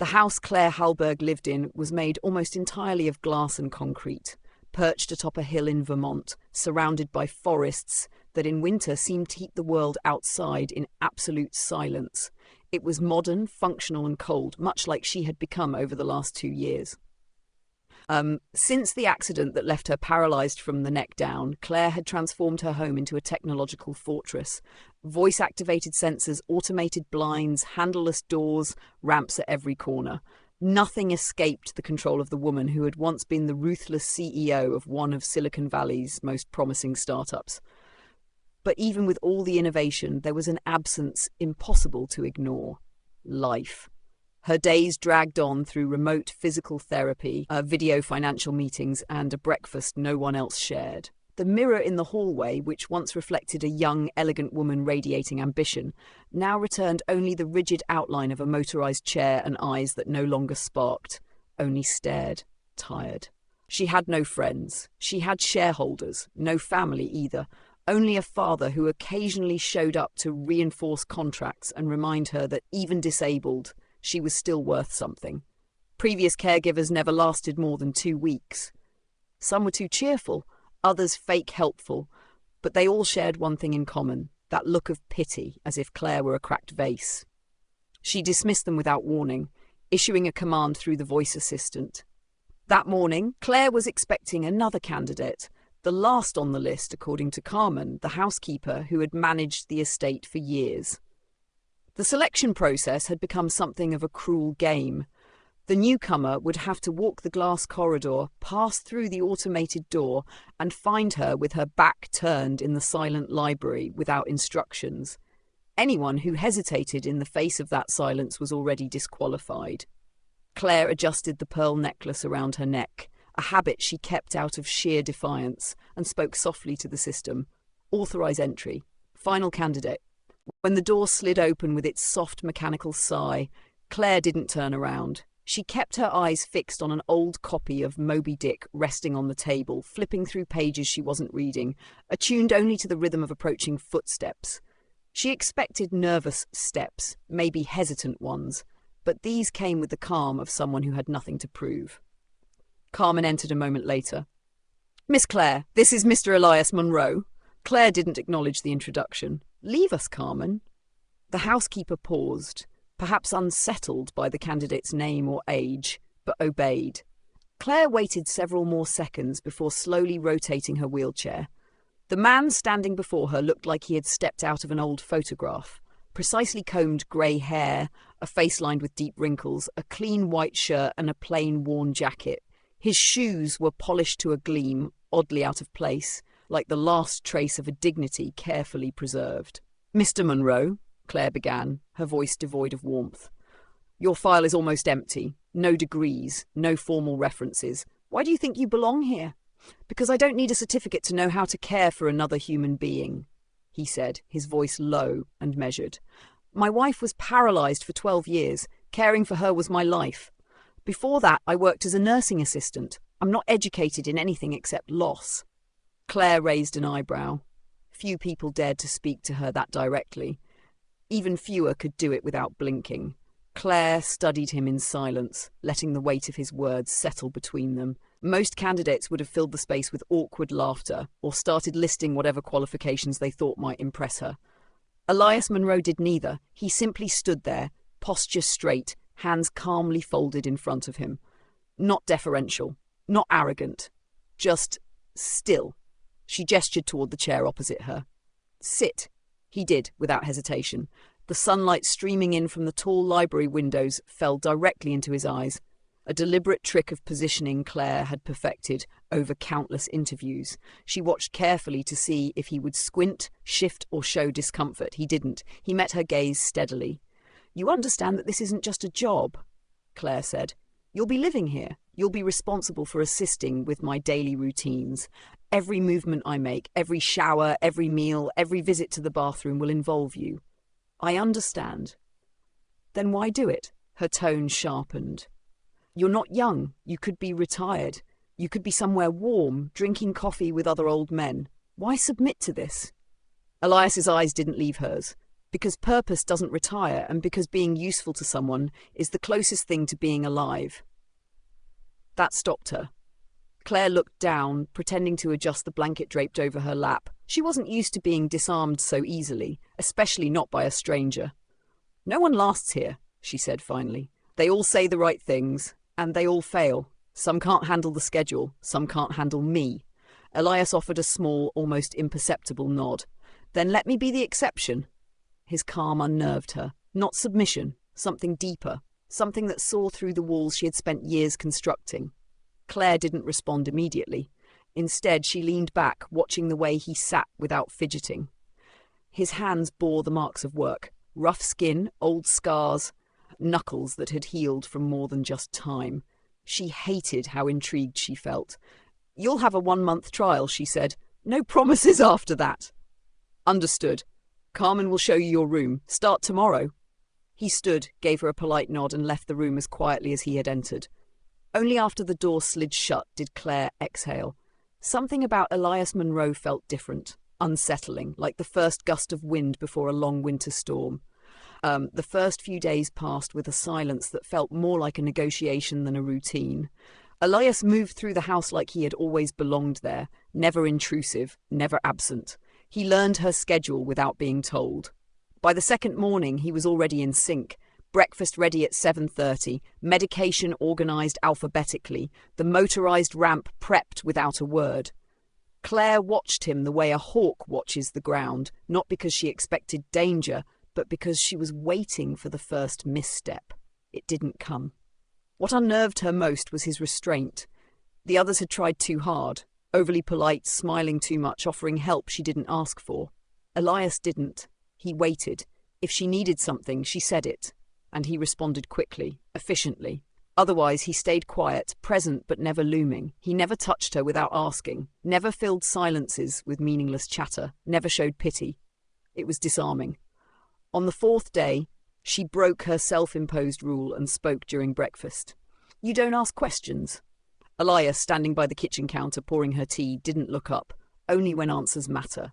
The house Claire Hallberg lived in was made almost entirely of glass and concrete, perched atop a hill in Vermont, surrounded by forests that in winter seemed to keep the world outside in absolute silence. It was modern, functional and cold, much like she had become over the last 2 years. Since the accident that left her paralyzed from the neck down, Claire had transformed her home into a technological fortress. Voice-activated sensors, automated blinds, handleless doors, ramps at every corner. Nothing escaped the control of the woman who had once been the ruthless CEO of one of Silicon Valley's most promising startups. But even with all the innovation, there was an absence impossible to ignore: life. Her days dragged on through remote physical therapy, video financial meetings, and a breakfast no one else shared. The mirror in the hallway, which once reflected a young, elegant woman radiating ambition, now returned only the rigid outline of a motorized chair and eyes that no longer sparked, only stared, tired. She had no friends. She had shareholders, no family either, only a father who occasionally showed up to reinforce contracts and remind her that even disabled, she was still worth something. Previous caregivers never lasted more than 2 weeks. Some were too cheerful, others fake helpful, but they all shared one thing in common: that look of pity, as if Claire were a cracked vase. She dismissed them without warning, issuing a command through the voice assistant. That morning, Claire was expecting another candidate, the last on the list according to Carmen, the housekeeper who had managed the estate for years. The selection process had become something of a cruel game. The newcomer would have to walk the glass corridor, pass through the automated door, and find her with her back turned in the silent library without instructions. Anyone who hesitated in the face of that silence was already disqualified. Claire adjusted the pearl necklace around her neck, a habit she kept out of sheer defiance, and spoke softly to the system. Authorize entry. Final candidate. When the door slid open with its soft mechanical sigh, Claire didn't turn around. She kept her eyes fixed on an old copy of Moby Dick resting on the table, flipping through pages she wasn't reading, attuned only to the rhythm of approaching footsteps. She expected nervous steps, maybe hesitant ones, but these came with the calm of someone who had nothing to prove. Carmen entered a moment later. "Miss Claire, this is Mr. Elias Munro." Claire didn't acknowledge the introduction. "Leave us, Carmen." The housekeeper paused, perhaps unsettled by the candidate's name or age, but obeyed. Claire waited several more seconds before slowly rotating her wheelchair. The man standing before her looked like he had stepped out of an old photograph. Precisely combed grey hair, a face lined with deep wrinkles, a clean white shirt and a plain worn jacket. His shoes were polished to a gleam, oddly out of place, like the last trace of a dignity carefully preserved. "Mr. Munro," Claire began, her voice devoid of warmth, "your file is almost empty. No degrees, no formal references. Why do you think you belong here?" "Because I don't need a certificate to know how to care for another human being," he said, his voice low and measured. "My wife was paralyzed for 12 years. Caring for her was my life. Before that, I worked as a nursing assistant. I'm not educated in anything except loss." Claire raised an eyebrow. Few people dared to speak to her that directly. Even fewer could do it without blinking. Claire studied him in silence, letting the weight of his words settle between them. Most candidates would have filled the space with awkward laughter or started listing whatever qualifications they thought might impress her. Elias Munro did neither. He simply stood there, posture straight, hands calmly folded in front of him. Not deferential, not arrogant, just still. She gestured toward the chair opposite her. "Sit," he did, without hesitation. The sunlight streaming in from the tall library windows fell directly into his eyes, a deliberate trick of positioning Claire had perfected over countless interviews. She watched carefully to see if he would squint, shift, or show discomfort. He didn't. He met her gaze steadily. "You understand that this isn't just a job," Claire said. "You'll be living here. You'll be responsible for assisting with my daily routines. Every movement I make, every shower, every meal, every visit to the bathroom will involve you." "I understand." "Then why do it?" Her tone sharpened. "You're not young. You could be retired. You could be somewhere warm, drinking coffee with other old men. Why submit to this?" Elias's eyes didn't leave hers. Because purpose doesn't retire, and because being useful to someone is the closest thing to being alive. That stopped her. Claire looked down, pretending to adjust the blanket draped over her lap. She wasn't used to being disarmed so easily, especially not by a stranger. "No one lasts here," she said finally. "They all say the right things, and they all fail. Some can't handle the schedule, some can't handle me." Elias offered a small, almost imperceptible nod. "Then let me be the exception." His calm unnerved her. Not submission, something deeper, something that saw through the walls she had spent years constructing. Claire didn't respond immediately. Instead, she leaned back, watching the way he sat without fidgeting. His hands bore the marks of work. Rough skin, old scars, knuckles that had healed from more than just time. She hated how intrigued she felt. "You'll have a 1-month trial," she said. "No promises after that." "Understood. Carmen will show you your room. Start tomorrow." He stood, gave her a polite nod, and left the room as quietly as he had entered. Only after the door slid shut did Claire exhale. Something about Elias Monroe felt different, unsettling, like the first gust of wind before a long winter storm. The first few days passed with a silence that felt more like a negotiation than a routine. Elias moved through the house like he had always belonged there, never intrusive, never absent. He learned her schedule without being told. By the second morning, he was already in sync. Breakfast ready at 7:30, medication organised alphabetically, the motorised ramp prepped without a word. Claire watched him the way a hawk watches the ground, not because she expected danger, but because she was waiting for the first misstep. It didn't come. What unnerved her most was his restraint. The others had tried too hard, overly polite, smiling too much, offering help she didn't ask for. Elias didn't. He waited. If she needed something, she said it. And he responded quickly, efficiently. Otherwise, he stayed quiet, present but never looming. He never touched her without asking, never filled silences with meaningless chatter, never showed pity. It was disarming. On the 4th day, she broke her self-imposed rule and spoke during breakfast. "You don't ask questions." Elias, standing by the kitchen counter pouring her tea, didn't look up, only when answers matter.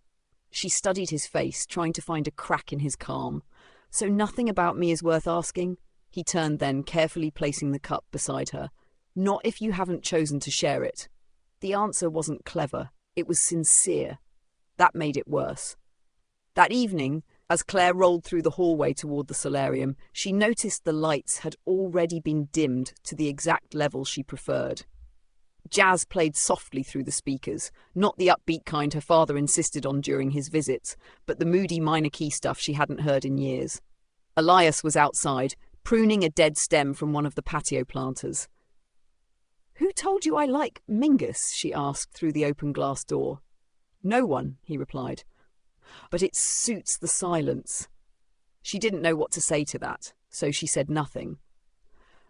She studied his face, trying to find a crack in his calm. "So nothing about me is worth asking?" He turned then, carefully placing the cup beside her. "Not if you haven't chosen to share it." The answer wasn't clever. It was sincere. That made it worse. That evening, as Claire rolled through the hallway toward the solarium, she noticed the lights had already been dimmed to the exact level she preferred. Jazz played softly through the speakers, not the upbeat kind her father insisted on during his visits, but the moody minor key stuff she hadn't heard in years. Elias was outside, pruning a dead stem from one of the patio planters. "Who told you I like Mingus?" she asked through the open glass door. "No one," he replied. "But it suits the silence." She didn't know what to say to that, so she said nothing.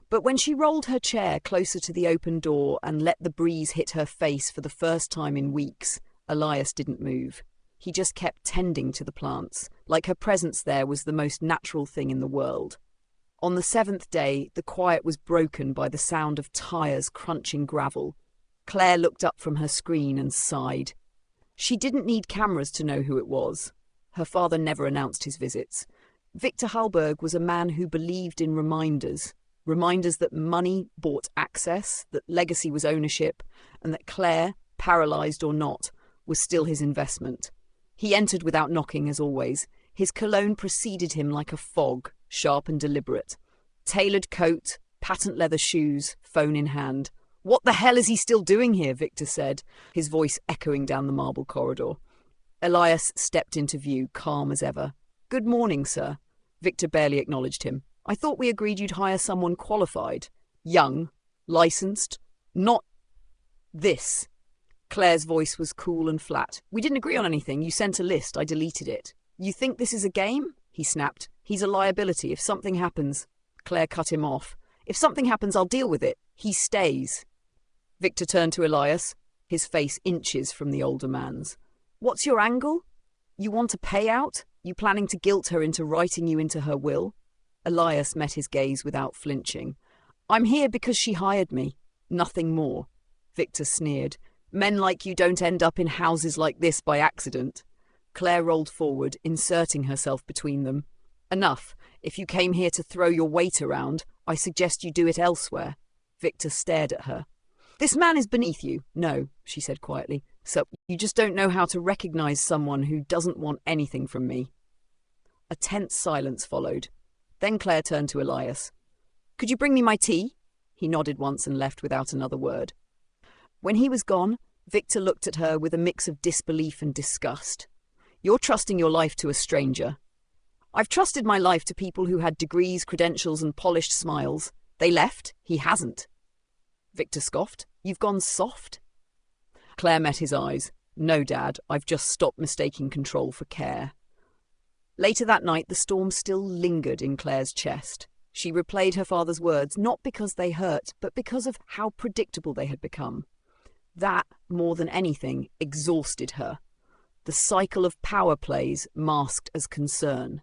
But when she rolled her chair closer to the open door and let the breeze hit her face for the first time in weeks, Elias didn't move. He just kept tending to the plants, like her presence there was the most natural thing in the world. On the 7th day, the quiet was broken by the sound of tires crunching gravel. Claire looked up from her screen and sighed. She didn't need cameras to know who it was. Her father never announced his visits. Victor Hallberg was a man who believed in reminders. Reminders that money bought access, that legacy was ownership, and that Claire, paralyzed or not, was still his investment. He entered without knocking, as always. His cologne preceded him like a fog, sharp and deliberate. Tailored coat, patent leather shoes, phone in hand. "What the hell is he still doing here?" Victor said, his voice echoing down the marble corridor. Elias stepped into view, calm as ever. "Good morning, sir." Victor barely acknowledged him. "I thought we agreed you'd hire someone qualified. Young. Licensed. Not this." Claire's voice was cool and flat. "We didn't agree on anything. You sent a list. I deleted it." "You think this is a game?" he snapped. "He's a liability. If something happens..." Claire cut him off. "If something happens, I'll deal with it. He stays." Victor turned to Elias, his face inches from the older man's. "What's your angle? You want a payout? You planning to guilt her into writing you into her will?" Elias met his gaze without flinching. "I'm here because she hired me. Nothing more." Victor sneered. "Men like you don't end up in houses like this by accident." Claire rolled forward, inserting herself between them. Enough. If you came here to throw your weight around, I suggest you do it elsewhere. Victor stared at her. This man is beneath you. No, she said quietly. So you just don't know how to recognize someone who doesn't want anything from me. A tense silence followed. Then Claire turned to Elias. Could you bring me my tea? He nodded once and left without another word. When he was gone, Victor looked at her with a mix of disbelief and disgust. You're trusting your life to a stranger. I've trusted my life to people who had degrees, credentials, and polished smiles. They left. He hasn't. Victor scoffed. You've gone soft? Claire met his eyes. No, Dad, I've just stopped mistaking control for care. Later that night, the storm still lingered in Claire's chest. She replayed her father's words, not because they hurt, but because of how predictable they had become. That, more than anything, exhausted her. The cycle of power plays masked as concern.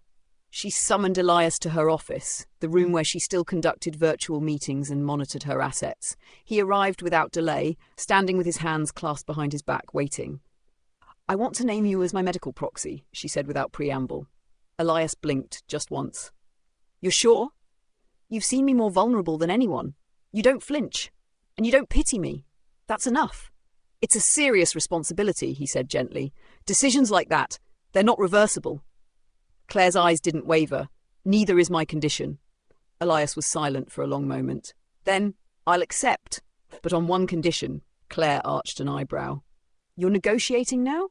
She summoned Elias to her office, the room where she still conducted virtual meetings and monitored her assets. He arrived without delay, standing with his hands clasped behind his back, waiting. I want to name you as my medical proxy, she said without preamble. Elias blinked just once. You're sure? You've seen me more vulnerable than anyone. You don't flinch. And you don't pity me. That's enough. It's a serious responsibility, he said gently. Decisions like that, they're not reversible. Claire's eyes didn't waver. Neither is my condition. Elias was silent for a long moment. Then, I'll accept. But on one condition. Claire arched an eyebrow. You're negotiating now?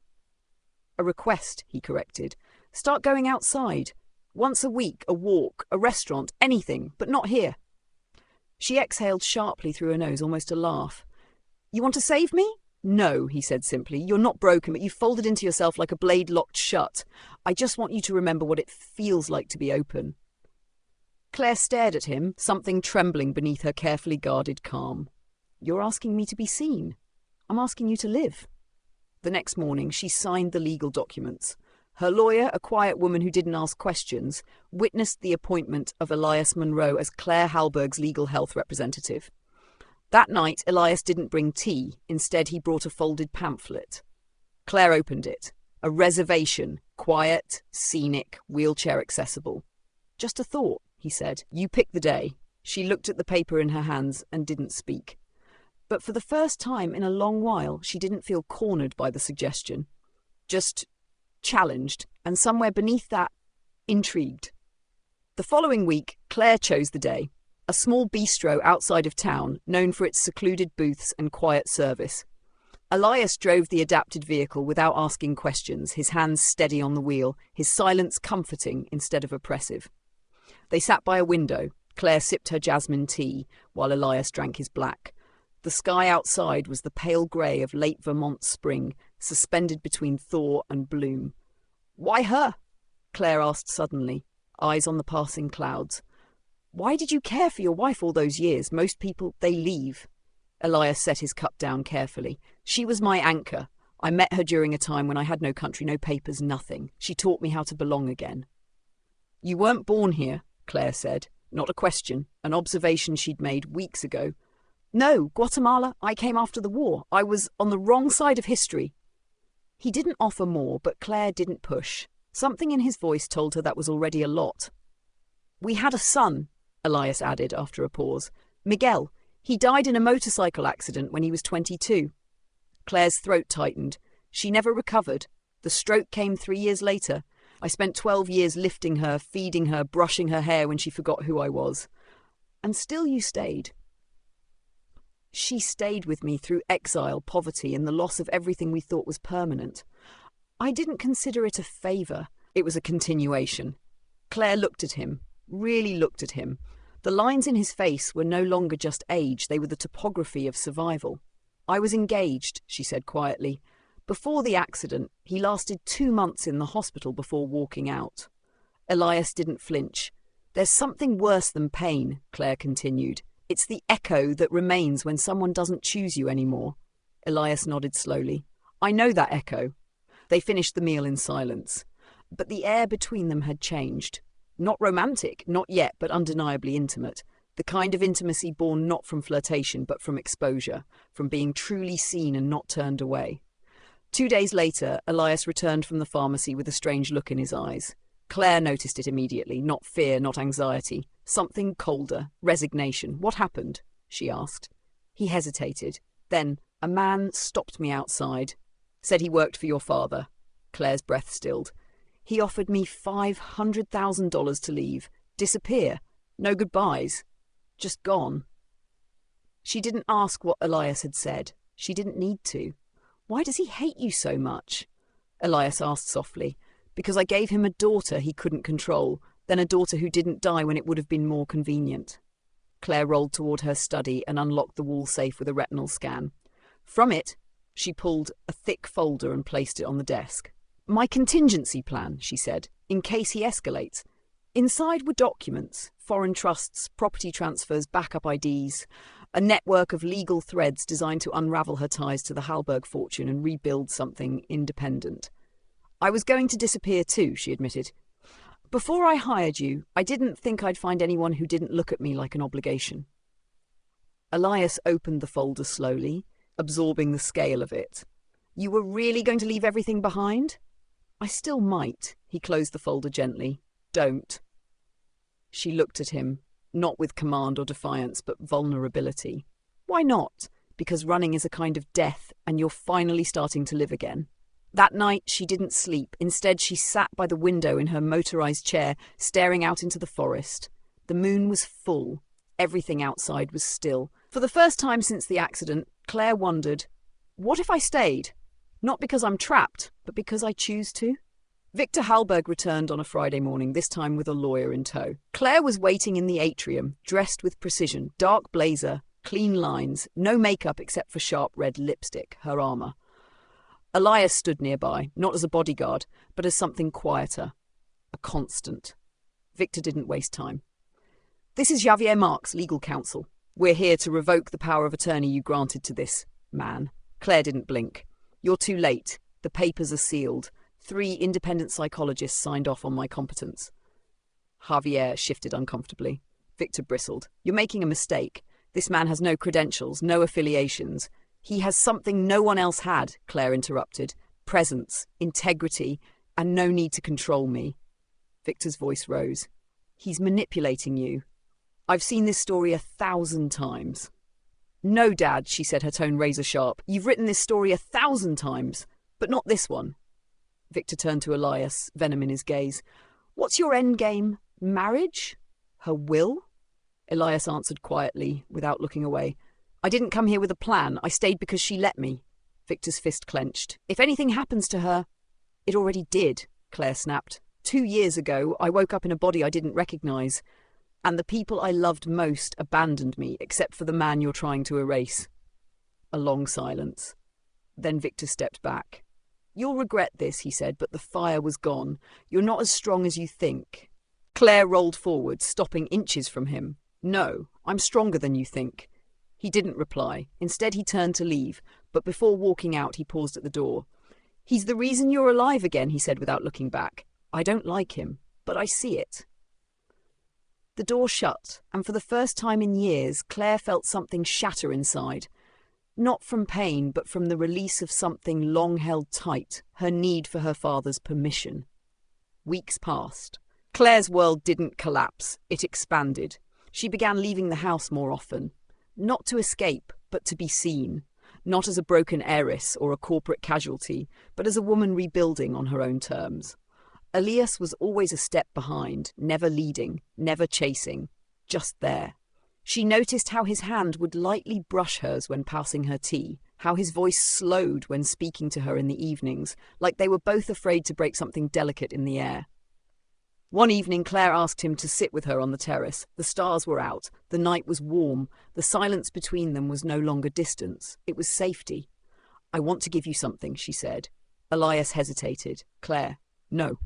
A request, he corrected. Start going outside. Once a week, a walk, a restaurant, anything, but not here. She exhaled sharply through her nose, almost a laugh. You want to save me? No, he said simply. You're not broken, but you've folded into yourself like a blade locked shut. I just want you to remember what it feels like to be open. Claire stared at him, something trembling beneath her carefully guarded calm. You're asking me to be seen. I'm asking you to live. The next morning, she signed the legal documents. Her lawyer, a quiet woman who didn't ask questions, witnessed the appointment of Elias Monroe as Claire Hallberg's legal health representative. That night, Elias didn't bring tea. Instead, he brought a folded pamphlet. Claire opened it. A reservation, quiet, scenic, wheelchair accessible. Just a thought, he said. You pick the day. She looked at the paper in her hands and didn't speak. But for the first time in a long while, she didn't feel cornered by the suggestion. Just challenged, and somewhere beneath that, intrigued. The following week, Claire chose the day. A small bistro outside of town, known for its secluded booths and quiet service. Elias drove the adapted vehicle without asking questions, his hands steady on the wheel, his silence comforting instead of oppressive. They sat by a window. Claire sipped her jasmine tea, while Elias drank his black. The sky outside was the pale grey of late Vermont spring, suspended between thaw and bloom. Why her? Claire asked suddenly, eyes on the passing clouds. Why did you care for your wife all those years? Most people, they leave. Elias set his cup down carefully. She was my anchor. I met her during a time when I had no country, no papers, nothing. She taught me how to belong again. You weren't born here, Claire said. Not a question, an observation she'd made weeks ago. No, Guatemala, I came after the war. I was on the wrong side of history. He didn't offer more, but Claire didn't push. Something in his voice told her that was already a lot. We had a son, Elias added after a pause. Miguel. He died in a motorcycle accident when he was 22. Claire's throat tightened. She never recovered. The stroke came 3 years later. I spent 12 years lifting her, feeding her, brushing her hair when she forgot who I was. And still you stayed. She stayed with me through exile, poverty, and the loss of everything we thought was permanent. I didn't consider it a favour. It was a continuation. Claire looked at him, really looked at him. The lines in his face were no longer just age, they were the topography of survival. I was engaged, she said quietly. Before the accident, he lasted 2 months in the hospital before walking out. Elias didn't flinch. There's something worse than pain, Claire continued. It's the echo that remains when someone doesn't choose you anymore. Elias nodded slowly. I know that echo. They finished the meal in silence. But the air between them had changed. Not romantic, not yet, but undeniably intimate. The kind of intimacy born not from flirtation, but from exposure, from being truly seen and not turned away. 2 days later, Elias returned from the pharmacy with a strange look in his eyes. Claire noticed it immediately, not fear, not anxiety. Something colder, resignation. "What happened?" she asked. He hesitated. Then, "A man stopped me outside. Said he worked for your father." Claire's breath stilled. "He offered me $500,000 to leave. Disappear. No goodbyes. Just gone." She didn't ask what Elias had said. She didn't need to. "Why does he hate you so much?" Elias asked softly. "Because I gave him a daughter he couldn't control, then a daughter who didn't die when it would have been more convenient." Claire rolled toward her study and unlocked the wall safe with a retinal scan. From it, she pulled a thick folder and placed it on the desk. "My contingency plan," she said, "in case he escalates." Inside were documents, foreign trusts, property transfers, backup IDs, a network of legal threads designed to unravel her ties to the Hallberg fortune and rebuild something independent. "I was going to disappear too," she admitted. "Before I hired you, I didn't think I'd find anyone who didn't look at me like an obligation." Elias opened the folder slowly, absorbing the scale of it. "You were really going to leave everything behind?" "I still might." He closed the folder gently. "Don't." She looked at him, not with command or defiance, but vulnerability. "Why not?" "Because running is a kind of death, and you're finally starting to live again." That night she didn't sleep. Instead, she sat by the window in her motorized chair, staring out into the forest. The moon was full. Everything outside was still. For the first time since the accident, Claire wondered, what if I stayed? Not because I'm trapped, but because I choose to? Victor Hallberg returned on a Friday morning, this time with a lawyer in tow. Claire was waiting in the atrium, dressed with precision, dark blazer, clean lines, no makeup except for sharp red lipstick, her armor. Elias stood nearby, not as a bodyguard, but as something quieter, a constant. Victor didn't waste time. "This is Javier Marks, legal counsel. We're here to revoke the power of attorney you granted to this man." Claire didn't blink. "You're too late. The papers are sealed. 3 independent psychologists signed off on my competence." Javier shifted uncomfortably. Victor bristled. "You're making a mistake. This man has no credentials, no affiliations. He has something no one else had," Claire interrupted. "Presence, integrity, and no need to control me." Victor's voice rose. "He's manipulating you. I've seen this story 1,000 times. "No, Dad," she said, her tone razor sharp. "You've written this story 1,000 times, but not this one." Victor turned to Elias, venom in his gaze. "What's your end game? Marriage? Her will?" Elias answered quietly, without looking away. "I didn't come here with a plan. I stayed because she let me." Victor's fist clenched. "If anything happens to her—" "It already did," Claire snapped. 2 years ago, I woke up in a body I didn't recognize, and the people I loved most abandoned me, except for the man you're trying to erase." A long silence. Then Victor stepped back. "You'll regret this," he said, "but the fire was gone. You're not as strong as you think." Claire rolled forward, stopping inches from him. "No, I'm stronger than you think." He didn't reply. Instead, he turned to leave, but before walking out, he paused at the door. "He's the reason you're alive again," he said without looking back. "I don't like him, but I see it." The door shut, and for the first time in years, Claire felt something shatter inside. Not from pain, but from the release of something long held tight, her need for her father's permission. Weeks passed. Claire's world didn't collapse, it expanded. She began leaving the house more often. Not to escape, but to be seen. Not as a broken heiress or a corporate casualty, but as a woman rebuilding on her own terms. Elias was always a step behind, never leading, never chasing, just there. She noticed how his hand would lightly brush hers when passing her tea, how his voice slowed when speaking to her in the evenings, like they were both afraid to break something delicate in the air. One evening, Claire asked him to sit with her on the terrace. The stars were out, the night was warm, the silence between them was no longer distance, it was safety. "I want to give you something," she said. Elias hesitated. "Claire, no.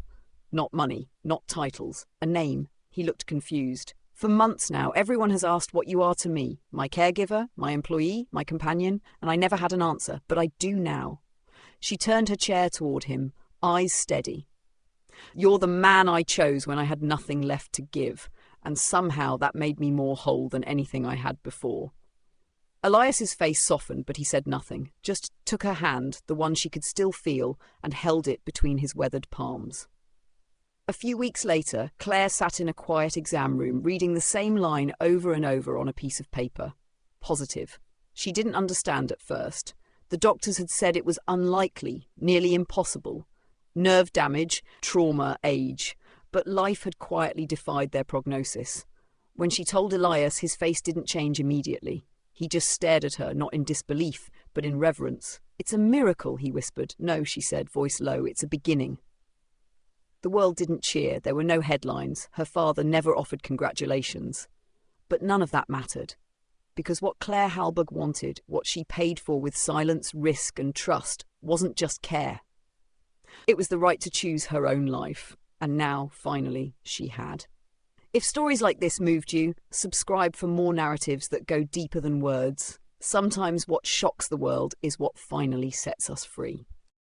Not money, not titles, a name." He looked confused. "For months now, everyone has asked what you are to me, my caregiver, my employee, my companion, and I never had an answer, but I do now." She turned her chair toward him, eyes steady. "You're the man I chose when I had nothing left to give, and somehow that made me more whole than anything I had before." Elias's face softened, but he said nothing, just took her hand, the one she could still feel, and held it between his weathered palms. A few weeks later, Claire sat in a quiet exam room, reading the same line over and over on a piece of paper. Positive. She didn't understand at first. The doctors had said it was unlikely, nearly impossible. Nerve damage, trauma, age. But life had quietly defied their prognosis. When she told Elias, his face didn't change immediately. He just stared at her, not in disbelief, but in reverence. "It's a miracle," he whispered. "No," she said, voice low, "it's a beginning." The world didn't cheer. There were no headlines. Her father never offered congratulations. But none of that mattered. Because what Claire Halberg wanted, what she paid for with silence, risk and trust, wasn't just care. It was the right to choose her own life. And now, finally, she had. If stories like this moved you, subscribe for more narratives that go deeper than words. Sometimes what shocks the world is what finally sets us free.